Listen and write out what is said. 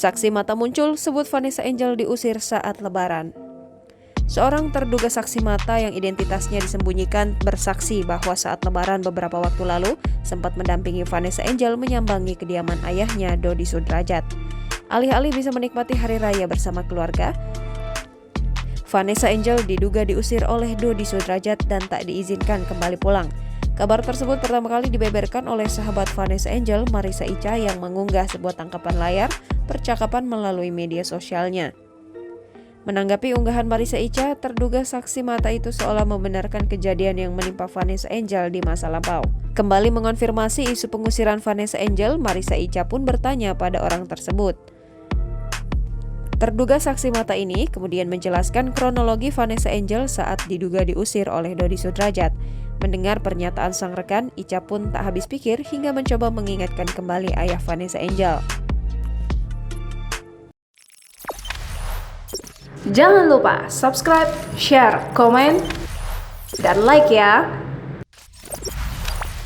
Saksi mata muncul sebut Vanessa Angel diusir saat Lebaran. Seorang terduga saksi mata yang identitasnya disembunyikan bersaksi bahwa saat Lebaran beberapa waktu lalu sempat mendampingi Vanessa Angel menyambangi kediaman ayahnya, Dodi Sudrajat. Alih-alih bisa menikmati hari raya bersama keluarga, Vanessa Angel diduga diusir oleh Dodi Sudrajat dan tak diizinkan kembali pulang. Kabar tersebut pertama kali dibeberkan oleh sahabat Vanessa Angel, Marissa Ica, yang mengunggah sebuah tangkapan layar percakapan melalui media sosialnya. Menanggapi unggahan Marissa Ica, terduga saksi mata itu seolah membenarkan kejadian yang menimpa Vanessa Angel di masa lampau. Kembali mengonfirmasi isu pengusiran Vanessa Angel, Marissa Ica pun bertanya pada orang tersebut. Terduga saksi mata ini kemudian menjelaskan kronologi Vanessa Angel saat diduga diusir oleh Dodi Sudrajat. Mendengar pernyataan sang rekan, Ica pun tak habis pikir hingga mencoba mengingatkan kembali ayah Vanessa Angel. Jangan lupa subscribe, share, komen, dan like ya!